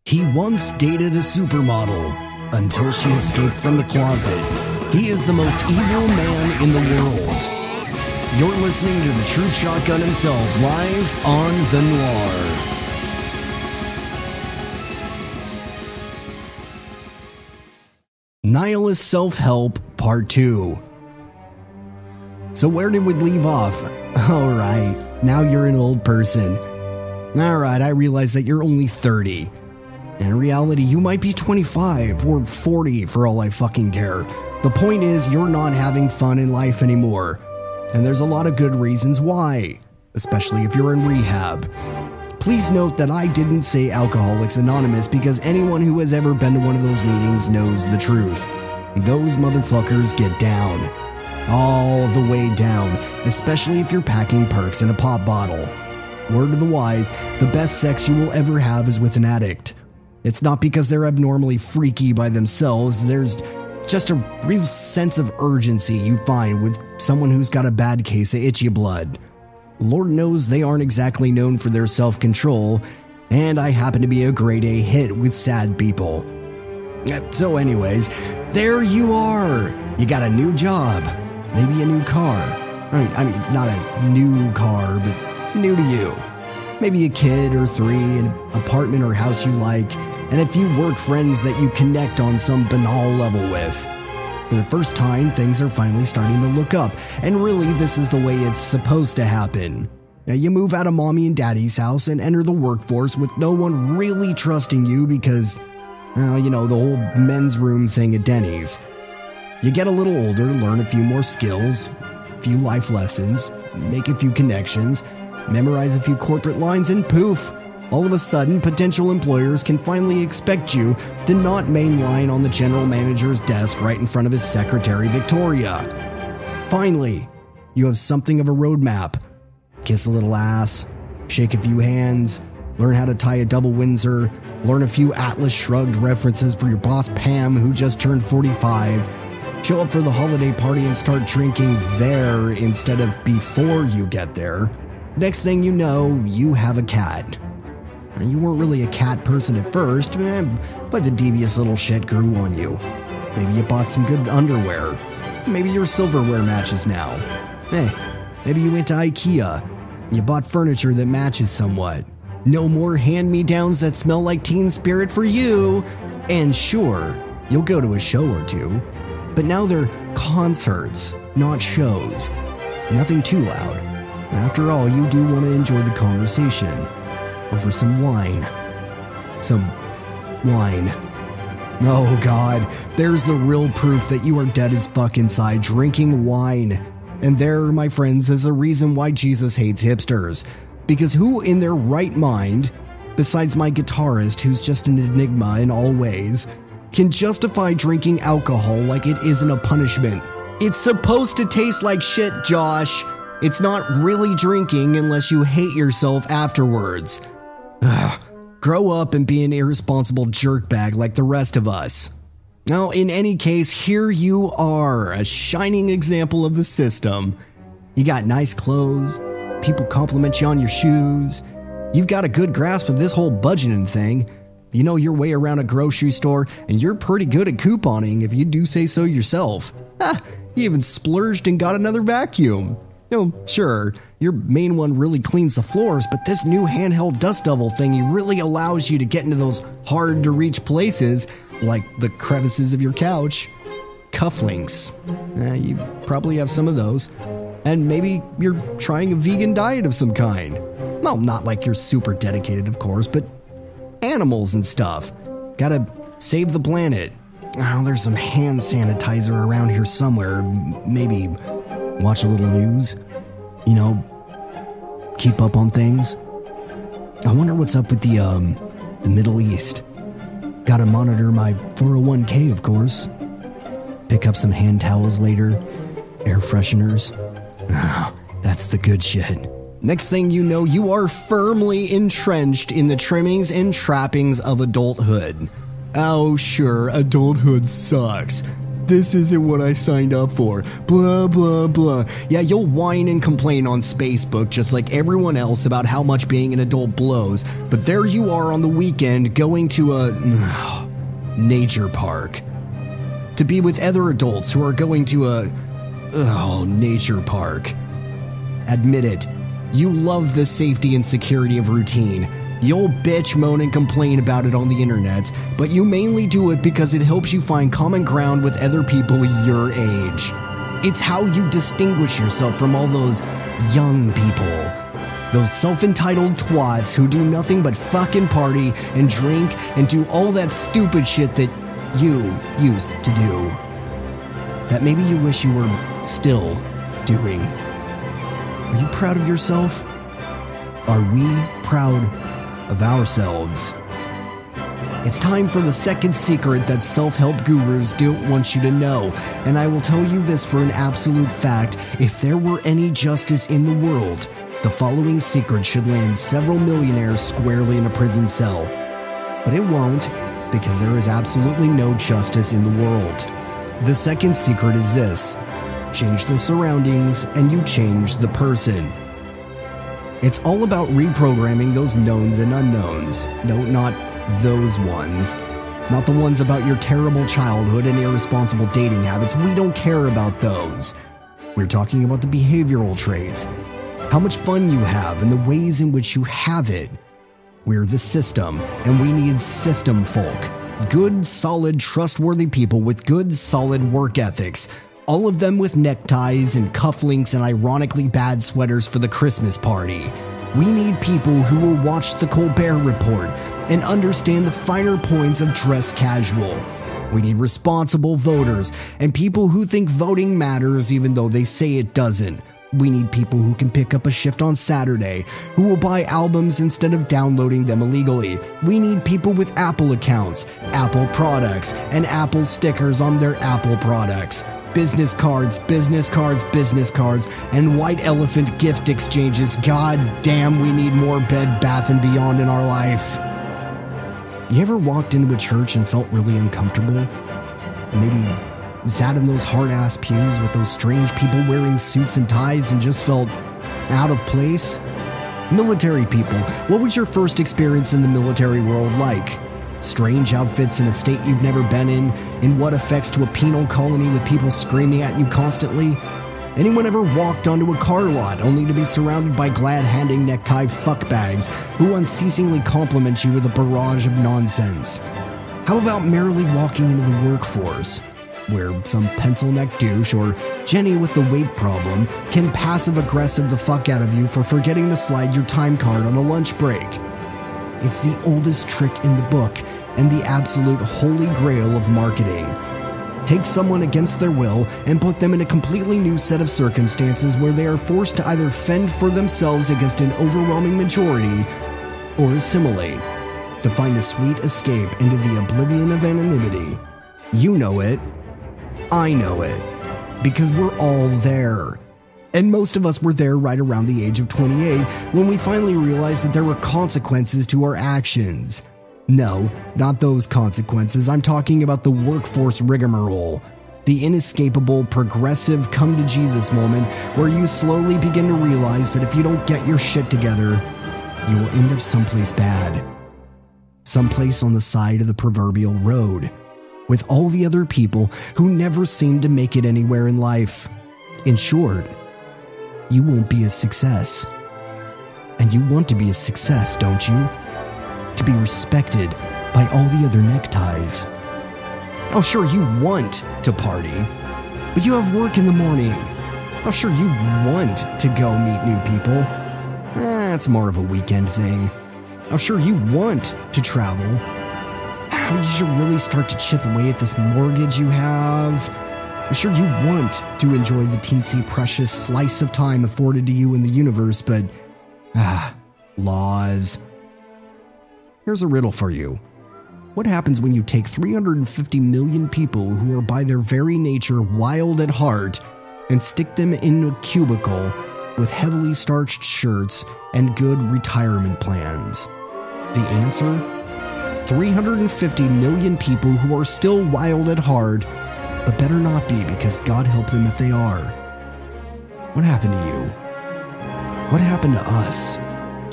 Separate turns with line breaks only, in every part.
He once dated a supermodel until she escaped from the closet. He is the most evil man in the world. You're listening to the Truth Shotgun himself, live on the Noir. Nihilist Self-Help Part 2. So where did we leave off? Alright, now you're an old person. Alright, I realize that you're only 30. In reality, you might be 25 or 40 for all I fucking care. The point is, you're not having fun in life anymore. And there's a lot of good reasons why, especially if you're in rehab. Please note that I didn't say Alcoholics Anonymous because anyone who has ever been to one of those meetings knows the truth. Those motherfuckers get down. All the way down, especially if you're packing perks in a pop bottle. Word of the wise, the best sex you will ever have is with an addict. It's not because they're abnormally freaky by themselves, there's just a real sense of urgency you find with someone who's got a bad case of itchy blood. Lord knows they aren't exactly known for their self-control, and I happen to be a grade A hit with sad people. So anyways, there you are! You got a new job, maybe a new car. I mean, not a new car, but new to you. Maybe a kid or 3, an apartment or house you like, and a few work friends that you connect on some banal level with. For the first time, things are finally starting to look up, and really this is the way it's supposed to happen. Now, you move out of mommy and daddy's house and enter the workforce with no one really trusting you because, you know, the whole men's room thing at Denny's. You get a little older, learn a few more skills, a few life lessons, make a few connections, memorize a few corporate lines, and poof, all of a sudden, potential employers can finally expect you to not mainline on the general manager's desk right in front of his secretary, Victoria. Finally, you have something of a roadmap. Kiss a little ass, shake a few hands, learn how to tie a double Windsor, learn a few Atlas Shrugged references for your boss Pam who just turned 45, show up for the holiday party and start drinking there instead of before you get there. Next thing you know, you have a cat. You weren't really a cat person at first, but the devious little shit grew on you. Maybe you bought some good underwear. Maybe your silverware matches now. Maybe you went to IKEA. You bought furniture that matches somewhat. No more hand-me-downs that smell like Teen Spirit for you. And sure, you'll go to a show or two. But now they're concerts, not shows. Nothing too loud. After all, you do want to enjoy the conversation. Over some wine. Some wine. Oh God, there's the real proof that you are dead as fuck inside, drinking wine. And there, my friends, is a reason why Jesus hates hipsters. Because who in their right mind, besides my guitarist who's just an enigma in all ways, can justify drinking alcohol like it isn't a punishment? It's supposed to taste like shit, Josh. It's not really drinking unless you hate yourself afterwards. Ugh. Grow up and be an irresponsible jerkbag like the rest of us. Now, in any case, here you are, a shining example of the system. You got nice clothes, people compliment you on your shoes, you've got a good grasp of this whole budgeting thing, you know your way around a grocery store, and you're pretty good at couponing if you do say so yourself. You even splurged and got another vacuum. No, sure, your main one really cleans the floors, but this new handheld dust devil thingy really allows you to get into those hard-to-reach places, like the crevices of your couch. Cufflinks. You probably have some of those. And maybe you're trying a vegan diet of some kind. Well, not like you're super dedicated, of course, but animals and stuff. Gotta save the planet. Oh, there's some hand sanitizer around here somewhere. Maybe watch a little news, you know, keep up on things. I wonder what's up with the Middle East. Gotta monitor my 401k, of course. Pick up some hand towels later, air fresheners. That's the good shit. Next thing you know, you are firmly entrenched in the trimmings and trappings of adulthood. Oh, sure, adulthood sucks. this isn't what I signed up for. Blah, blah, blah. Yeah, you'll whine and complain on Facebook just like everyone else about how much being an adult blows. But there you are on the weekend going to a nature park. To be with other adults who are going to a nature park. Admit it. You love the safety and security of routine. You'll bitch, moan, and complain about it on the internet, but you mainly do it because it helps you find common ground with other people your age. It's how you distinguish yourself from all those young people. Those self-entitled twats who do nothing but fucking party and drink and do all that stupid shit that you used to do. That maybe you wish you were still doing. Are you proud of yourself? Are we proud of ourselves? It's time for the second secret that self-help gurus don't want you to know, and I will tell you this for an absolute fact: if there were any justice in the world, the following secret should land several millionaires squarely in a prison cell. But it won't, because there is absolutely no justice in the world. The second secret is this: change the surroundings and you change the person. It's all about reprogramming those knowns and unknowns. No, not those ones. Not the ones about your terrible childhood and irresponsible dating habits. We don't care about those. We're talking about the behavioral traits. How much fun you have and the ways in which you have it. We're the system, and we need system folk. Good, solid, trustworthy people with good, solid work ethics. All of them with neckties and cufflinks and ironically bad sweaters for the Christmas party. We need people who will watch the Colbert Report and understand the finer points of dress casual. We need responsible voters and people who think voting matters even though they say it doesn't. We need people who can pick up a shift on Saturday, who will buy albums instead of downloading them illegally. We need people with Apple accounts, Apple products, and Apple stickers on their Apple products. Business cards, and white elephant gift exchanges. God damn, we need more Bed Bath & Beyond in our life. You ever walked into a church and felt really uncomfortable? Maybe sat in those hard-ass pews with those strange people wearing suits and ties and just felt out of place? Military people, what was your first experience in the military world like? Strange outfits in a state you've never been in what effects to a penal colony with people screaming at you constantly? Anyone ever walked onto a car lot only to be surrounded by glad-handing necktie fuckbags who unceasingly compliment you with a barrage of nonsense? How about merrily walking into the workforce, where some pencil-neck douche or Jenny with the weight problem can passive-aggressive the fuck out of you for forgetting to slide your time card on a lunch break? It's the oldest trick in the book and the absolute holy grail of marketing. Take someone against their will and put them in a completely new set of circumstances where they are forced to either fend for themselves against an overwhelming majority or assimilate, to find a sweet escape into the oblivion of anonymity. You know it. I know it. Because we're all there. And most of us were there right around the age of 28 when we finally realized that there were consequences to our actions. No, not those consequences. I'm talking about the workforce rigmarole. The inescapable, progressive, come-to-Jesus moment where you slowly begin to realize that if you don't get your shit together, you will end up someplace bad. Someplace on the side of the proverbial road, with all the other people who never seem to make it anywhere in life. In short, you won't be a success. And you want to be a success, don't you? To be respected by all the other neckties. Oh, sure, you want to party, but you have work in the morning. Oh, sure, you want to go meet new people. That's more of a weekend thing. Oh, sure, you want to travel. You should really start to chip away at this mortgage you have. I'm sure you want to enjoy the teensy precious slice of time afforded to you in the universe, but laws. Here's a riddle for you. What happens when you take 350 million people who are by their very nature wild at heart and stick them in a cubicle with heavily starched shirts and good retirement plans? The answer? 350 million people who are still wild at heart, but better not be, because God help them if they are. What happened to you? What happened to us?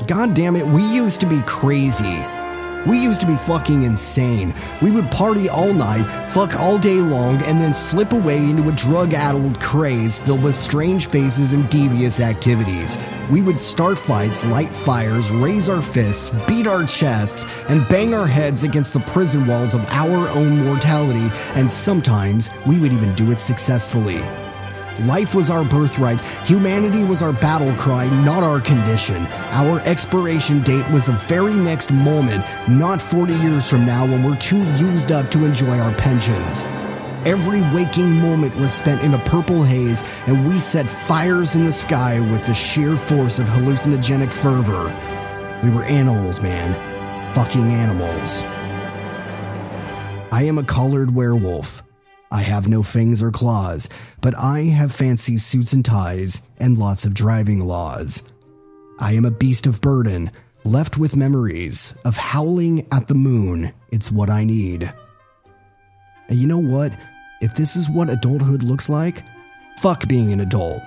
God damn it, we used to be crazy. We used to be fucking insane. We would party all night, fuck all day long, and then slip away into a drug-addled craze filled with strange faces and devious activities. We would start fights, light fires, raise our fists, beat our chests, and bang our heads against the prison walls of our own mortality, and sometimes we would even do it successfully. Life was our birthright. Humanity was our battle cry, not our condition. Our expiration date was the very next moment, not 40 years from now when we're too used up to enjoy our pensions. Every waking moment was spent in a purple haze, and we set fires in the sky with the sheer force of hallucinogenic fervor. We were animals, man. Fucking animals. I am a collared werewolf. I have no fangs or claws, but I have fancy suits and ties and lots of driving laws. I am a beast of burden, left with memories of howling at the moon. It's what I need. And you know what? If this is what adulthood looks like, fuck being an adult.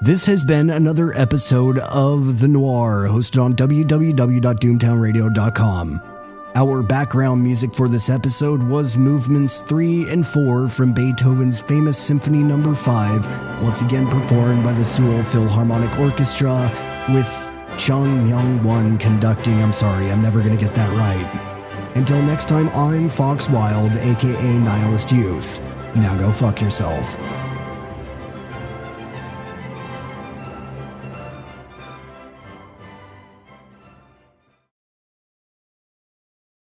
This has been another episode of The Noir, hosted on www.doomtownradio.com. Our background music for this episode was movements 3 and 4 from Beethoven's famous Symphony No. 5, once again performed by the Seoul Philharmonic Orchestra, with Chung Myung-Whun conducting. I'm sorry, I'm never going to get that right. Until next time, I'm Fox Wilde, aka Nihilist Youth. Now go fuck yourself.